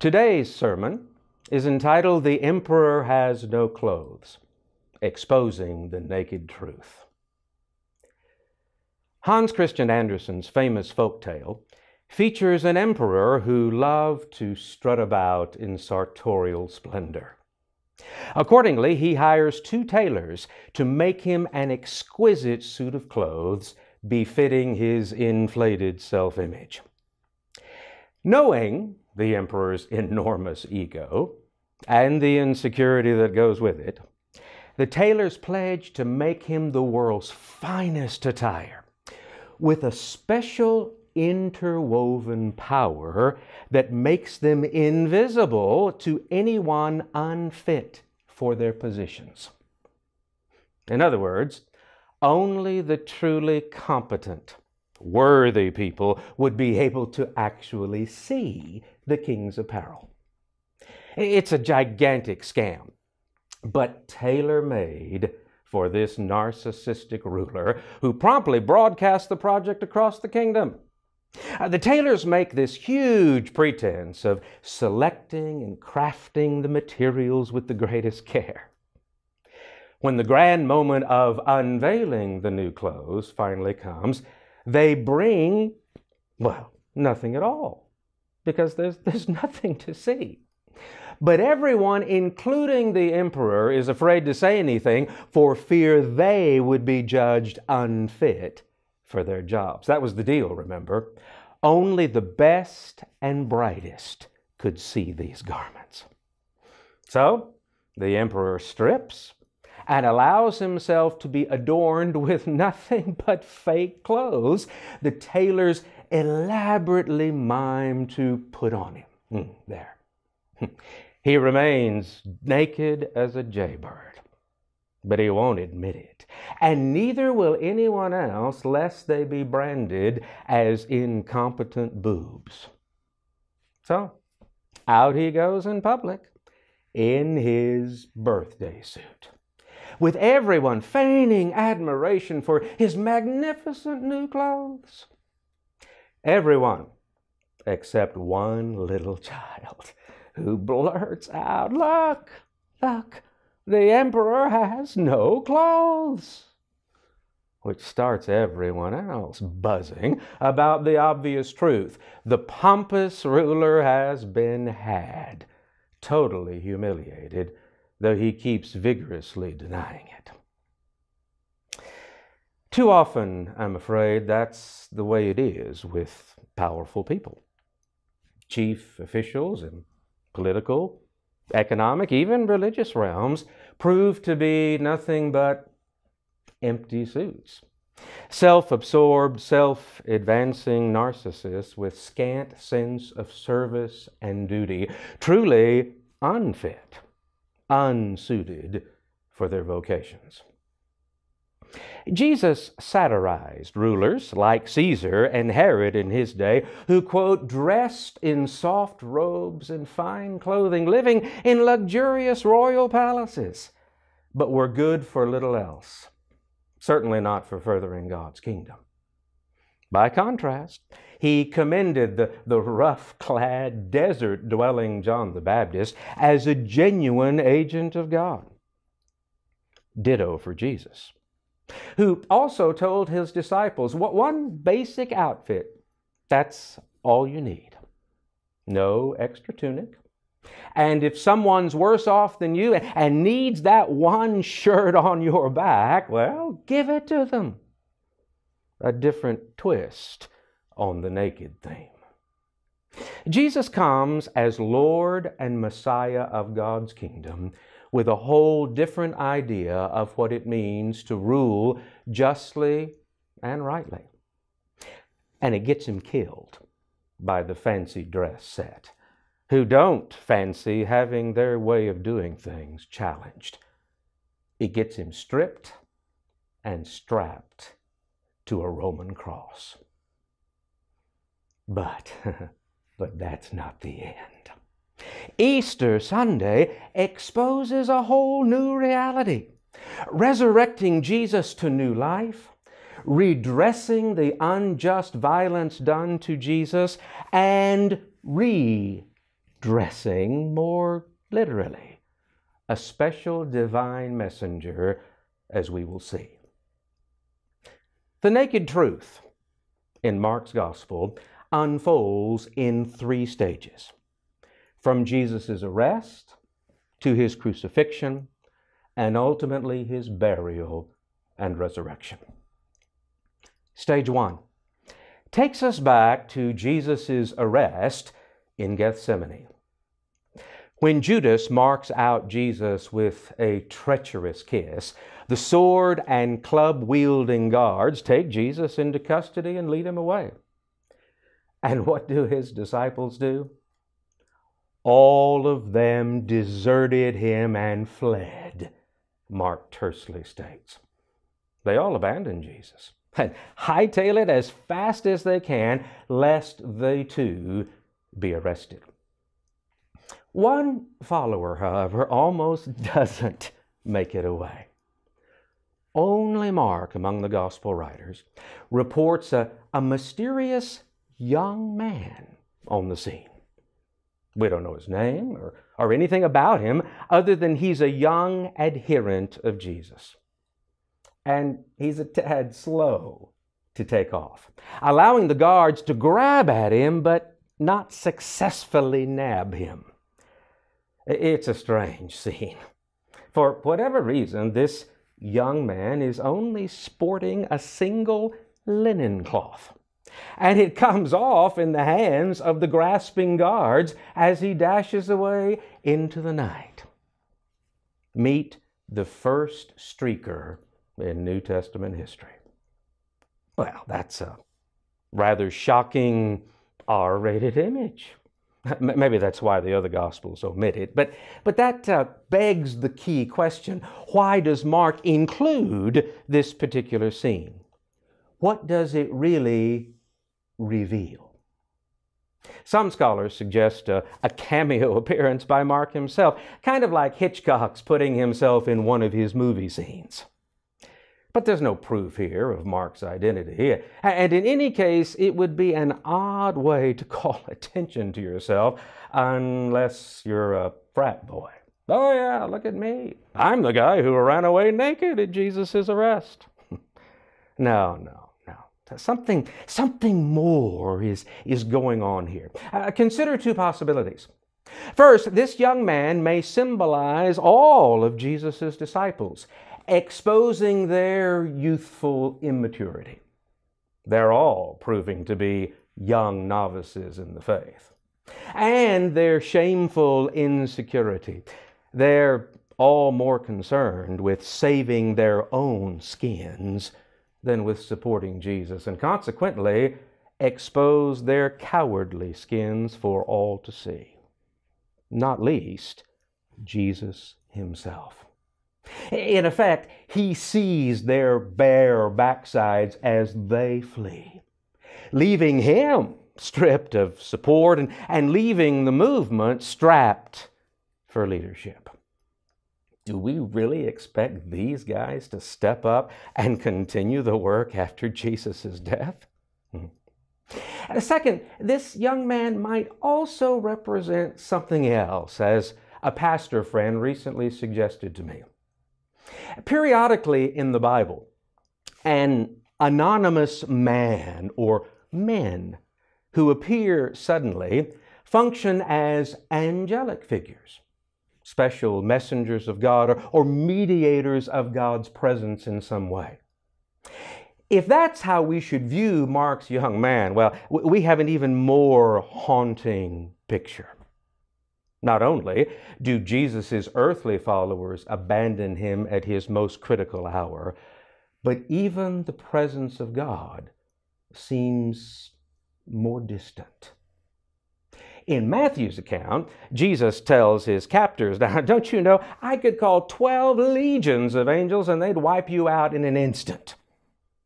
Today's sermon is entitled "The Emperor Has No Clothes," exposing the naked truth. Hans Christian Andersen's famous folktale features an emperor who loved to strut about in sartorial splendor. Accordingly, he hires two tailors to make him an exquisite suit of clothes befitting his inflated self-image. Knowing the emperor's enormous ego and the insecurity that goes with it, the tailors pledge to make him the world's finest attire, with a special interwoven power that makes them invisible to anyone unfit for their positions. In other words, only the truly competent, worthy people would be able to actually see the king's apparel. It's a gigantic scam, but tailor-made for this narcissistic ruler who promptly broadcast the project across the kingdom. The tailors make this huge pretense of selecting and crafting the materials with the greatest care. When the grand moment of unveiling the new clothes finally comes, they bring, well, nothing at all, because there's nothing to see. But everyone, including the emperor, is afraid to say anything for fear they would be judged unfit for their jobs. That was the deal, remember? Only the best and brightest could see these garments. So the emperor strips and allows himself to be adorned with nothing but fake clothes the tailors elaborately mime to put on him. There. He remains naked as a jaybird, but he won't admit it, and neither will anyone else, lest they be branded as incompetent boobs. So, out he goes in public in his birthday suit, with everyone feigning admiration for his magnificent new clothes. Everyone except one little child, who blurts out, "Look, look, the emperor has no clothes," which starts everyone else buzzing about the obvious truth. The pompous ruler has been had, totally humiliated, though he keeps vigorously denying it. Too often, I'm afraid, that's the way it is with powerful people. Chief officials in political, economic, even religious realms prove to be nothing but empty suits. Self-absorbed, self-advancing narcissists with scant sense of service and duty, truly unfit, unsuited for their vocations. Jesus satirized rulers like Caesar and Herod in his day who, quote, dressed in soft robes and fine clothing, living in luxurious royal palaces, but were good for little else, certainly not for furthering God's kingdom. By contrast, he commended the rough-clad, desert-dwelling John the Baptist as a genuine agent of God. Ditto for Jesus, who also told his disciples, one basic outfit, that's all you need. No extra tunic. And if someone's worse off than you and needs that one shirt on your back, well, give it to them. A different twist on the naked theme. Jesus comes as Lord and Messiah of God's kingdom with a whole different idea of what it means to rule justly and rightly. And it gets him killed by the fancy dress set, who don't fancy having their way of doing things challenged. It gets him stripped and strapped to a Roman cross. But that's not the end. Easter Sunday exposes a whole new reality, resurrecting Jesus to new life, redressing the unjust violence done to Jesus, and dressing more literally, a special divine messenger, as we will see. The naked truth in Mark's gospel unfolds in 3 stages, from Jesus' arrest to his crucifixion and ultimately his burial and resurrection. Stage 1 takes us back to Jesus' arrest in Gethsemane, when Judas marks out Jesus with a treacherous kiss. The sword and club-wielding guards take Jesus into custody and lead him away. And what do his disciples do? All of them deserted him and fled, Mark tersely states. They all abandoned Jesus and hightail it as fast as they can, lest they too be arrested. One follower, however, almost doesn't make it away. Only Mark, among the gospel writers, reports a mysterious young man on the scene. We don't know his name or anything about him other than he's a young adherent of Jesus. And he's a tad slow to take off, allowing the guards to grab at him but not successfully nab him. It's a strange scene. For whatever reason, this young man is only sporting a single linen cloth, and it comes off in the hands of the grasping guards as he dashes away into the night. Meet the first streaker in New Testament history. Well, that's a rather shocking R-rated image. Maybe that's why the other Gospels omit it. But that begs the key question. Why does Mark include this particular scene? What does it really reveal? Some scholars suggest a cameo appearance by Mark himself, kind of like Hitchcock's putting himself in one of his movie scenes. But there's no proof here of Mark's identity. And in any case, it would be an odd way to call attention to yourself unless you're a frat boy. Oh yeah, look at me. I'm the guy who ran away naked at Jesus' arrest. No. Something more is going on here. Consider 2 possibilities. First, this young man may symbolize all of Jesus' disciples, exposing their youthful immaturity. They're all proving to be young novices in the faith. And their shameful insecurity. They're all more concerned with saving their own skins than with supporting Jesus, and consequently expose their cowardly skins for all to see. Not least, Jesus himself. In effect, he sees their bare backsides as they flee, leaving him stripped of support and leaving the movement strapped for leadership. Do we really expect these guys to step up and continue the work after Jesus' death? Second, this young man might also represent something else, as a pastor friend recently suggested to me. Periodically in the Bible, an anonymous man or men who appear suddenly function as angelic figures, special messengers of God or mediators of God's presence in some way. If that's how we should view Mark's young man, well, we have an even more haunting picture. Not only do Jesus' earthly followers abandon him at his most critical hour, but even the presence of God seems more distant. In Matthew's account, Jesus tells his captors, "Now, don't you know, I could call 12 legions of angels and they'd wipe you out in an instant.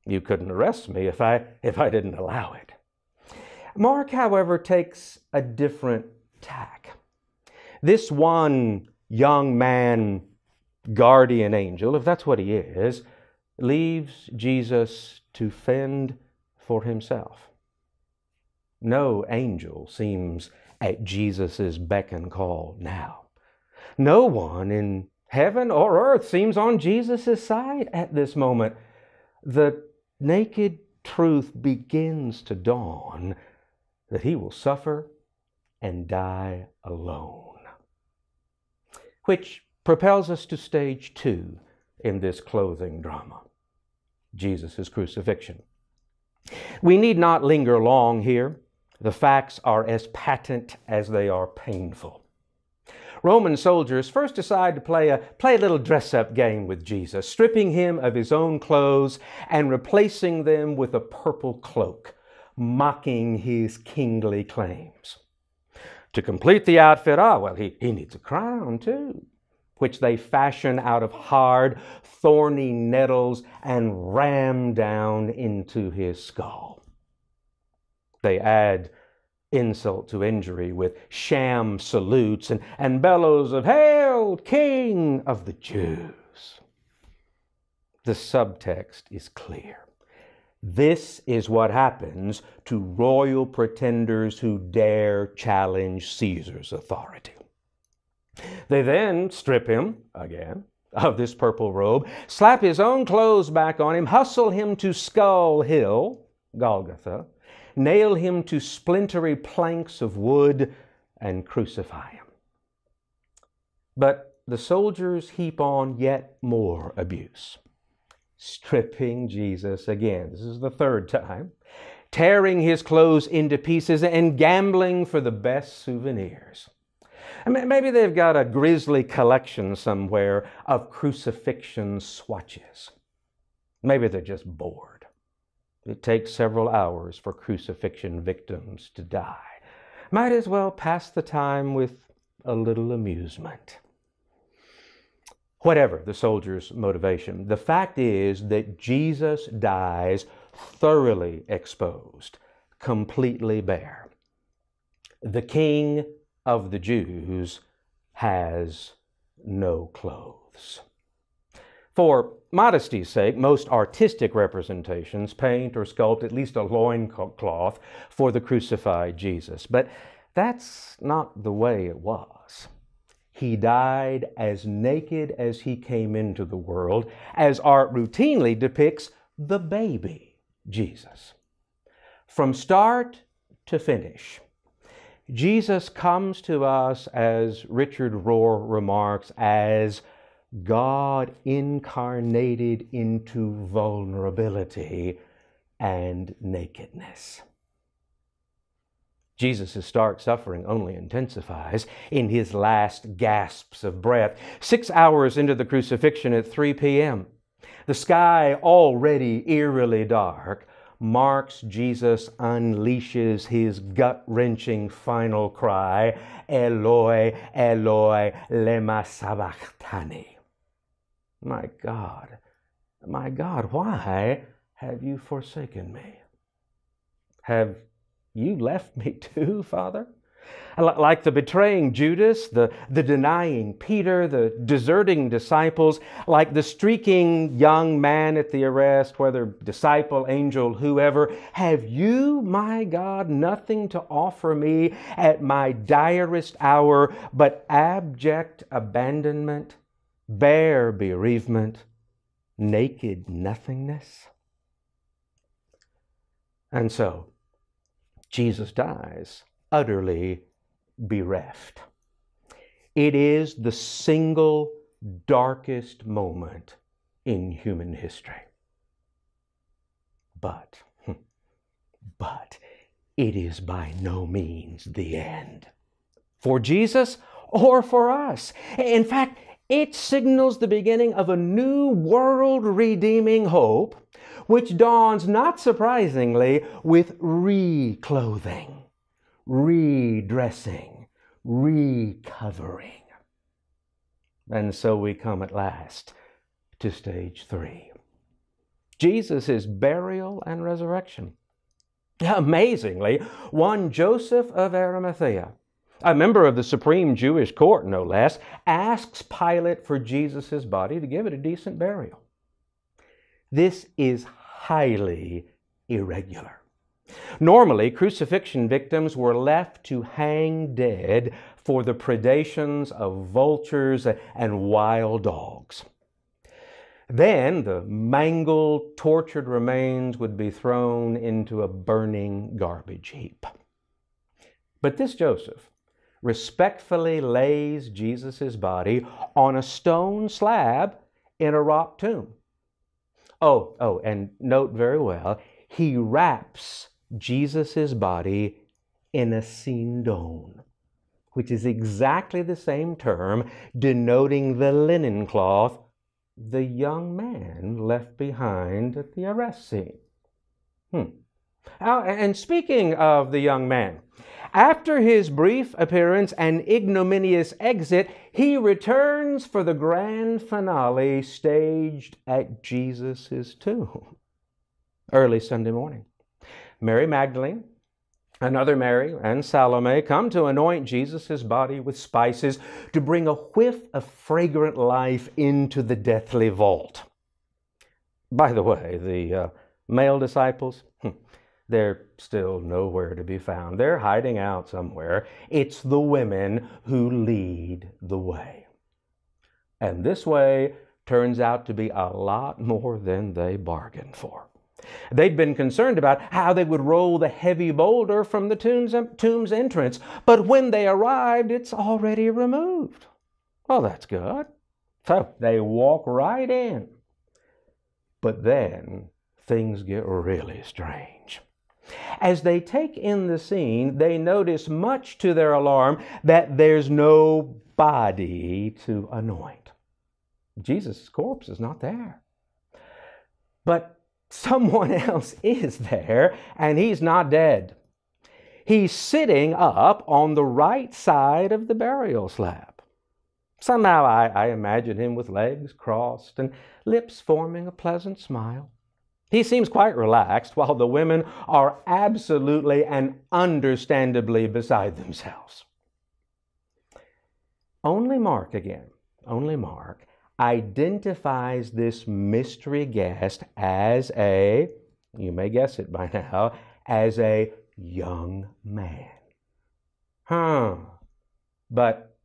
You couldn't arrest me if I didn't allow it." Mark, however, takes a different tack. This one young man, guardian angel, if that's what he is, leaves Jesus to fend for himself. No angel seems at Jesus' beck and call now. No one in heaven or earth seems on Jesus' side at this moment. The naked truth begins to dawn that he will suffer and die alone, which propels us to stage 2 in this clothing drama, Jesus' crucifixion. We need not linger long here. The facts are as patent as they are painful. Roman soldiers first decide to play a little dress-up game with Jesus, stripping him of his own clothes and replacing them with a purple cloak, mocking his kingly claims. To complete the outfit, he needs a crown too, which they fashion out of hard, thorny nettles and ram down into his skull. They add insult to injury with sham salutes and bellows of "Hail, King of the Jews!" The subtext is clear. This is what happens to royal pretenders who dare challenge Caesar's authority. They then strip him, again, of this purple robe, slap his own clothes back on him, hustle him to Skull Hill, Golgotha, nail him to splintery planks of wood, and crucify him. But the soldiers heap on yet more abuse, stripping Jesus again. This is the third time, tearing his clothes into pieces and gambling for the best souvenirs. Maybe they've got a grisly collection somewhere of crucifixion swatches. Maybe they're just bored. It takes several hours for crucifixion victims to die. Might as well pass the time with a little amusement. Whatever the soldier's motivation, the fact is that Jesus dies thoroughly exposed, completely bare. The King of the Jews has no clothes. For modesty's sake, most artistic representations paint or sculpt at least a loincloth for the crucified Jesus. But that's not the way it was. He died as naked as he came into the world, as art routinely depicts the baby Jesus. From start to finish, Jesus comes to us, as Richard Rohr remarks, as God incarnated into vulnerability and nakedness. Jesus' stark suffering only intensifies in his last gasps of breath. 6 hours into the crucifixion at 3 p.m., the sky already eerily dark, Mark's Jesus unleashes his gut-wrenching final cry, "Eloi, Eloi, lema sabachthani." My God, why have you forsaken me? Have you left me too, Father? Like the betraying Judas, the denying Peter, the deserting disciples, like the streaking young man at the arrest, whether disciple, angel, whoever, have you, my God, nothing to offer me at my direst hour but abject abandonment, bare bereavement, naked nothingness? And so, Jesus dies utterly bereft. It is the single darkest moment in human history. But it is by no means the end. For Jesus or for us. In fact, it signals the beginning of a new world-redeeming hope, which dawns, not surprisingly, with reclothing, redressing, recovering. And so we come at last to stage 3. Jesus' burial and resurrection. Amazingly, one Joseph of Arimathea, a member of the supreme Jewish court, no less, asks Pilate for Jesus' body to give it a decent burial. This is highly irregular. Normally, crucifixion victims were left to hang dead for the predations of vultures and wild dogs. Then the mangled, tortured remains would be thrown into a burning garbage heap. But this Joseph respectfully lays Jesus' body on a stone slab in a rock tomb. Oh, and note very well, he wraps Jesus' body in a sindon, which is exactly the same term denoting the linen cloth the young man left behind at the arrest scene. And speaking of the young man, after his brief appearance and ignominious exit, he returns for the grand finale staged at Jesus' tomb. Early Sunday morning, Mary Magdalene, another Mary, and Salome come to anoint Jesus' body with spices to bring a whiff of fragrant life into the deathly vault. By the way, the male disciples, they're still nowhere to be found. They're hiding out somewhere. It's the women who lead the way. And this way turns out to be a lot more than they bargained for. They'd been concerned about how they would roll the heavy boulder from the tomb's entrance, but when they arrived, it's already removed. Well, that's good. So they walk right in. But then things get really strange. As they take in the scene, they notice, much to their alarm, that there's no body to anoint. Jesus' corpse is not there. But someone else is there, and he's not dead. He's sitting up on the right side of the burial slab. Somehow I imagine him with legs crossed and lips forming a pleasant smile. He seems quite relaxed, while the women are absolutely and understandably beside themselves. Only Mark identifies this mystery guest as you may guess it by now, as a young man. But,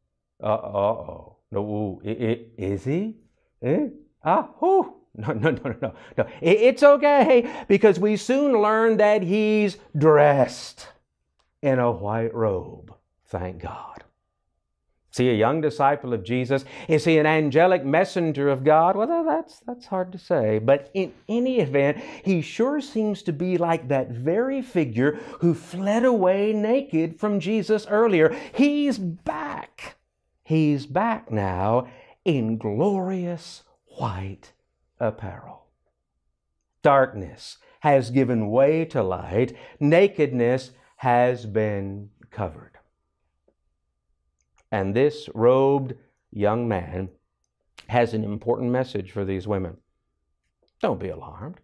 no, is he? No. It's okay, because we soon learn that he's dressed in a white robe. Thank God. See, a young disciple of Jesus, is he an angelic messenger of God? Well, that's hard to say. But in any event, he sure seems to be like that very figure who fled away naked from Jesus earlier. He's back. He's back now in glorious white apparel. Darkness has given way to light. Nakedness has been covered. And this robed young man has an important message for these women. Don't be alarmed.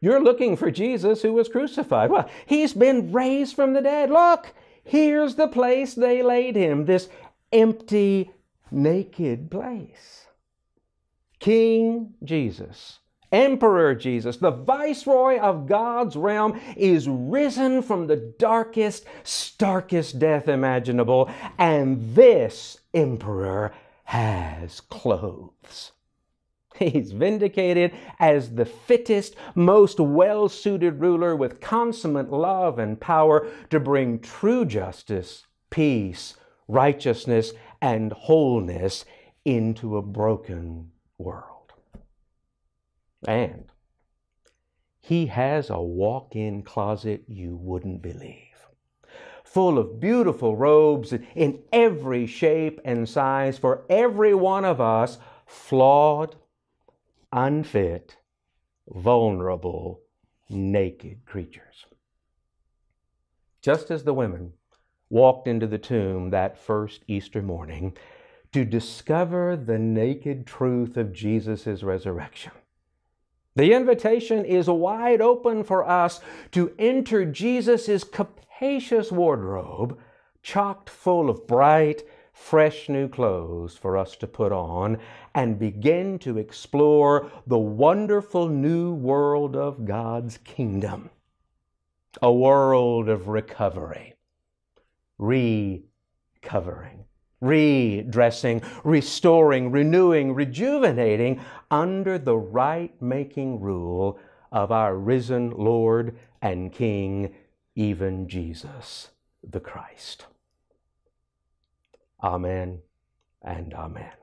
You're looking for Jesus who was crucified. Well, he's been raised from the dead. Look, here's the place they laid him, this empty, naked place. King Jesus, Emperor Jesus, the viceroy of God's realm, is risen from the darkest, starkest death imaginable, and this emperor has clothes. He's vindicated as the fittest, most well-suited ruler with consummate love and power to bring true justice, peace, righteousness, and wholeness into a broken world. And he has a walk-in closet you wouldn't believe, full of beautiful robes in every shape and size for every one of us, flawed, unfit, vulnerable, naked creatures. Just as the women walked into the tomb that first Easter morning to discover the naked truth of Jesus' resurrection, the invitation is wide open for us to enter Jesus' capacious wardrobe, chocked full of bright, fresh new clothes for us to put on, and begin to explore the wonderful new world of God's kingdom. a world of recovery, recovering, redressing, restoring, renewing, rejuvenating under the right-making rule of our risen Lord and King, even Jesus the Christ. Amen and amen.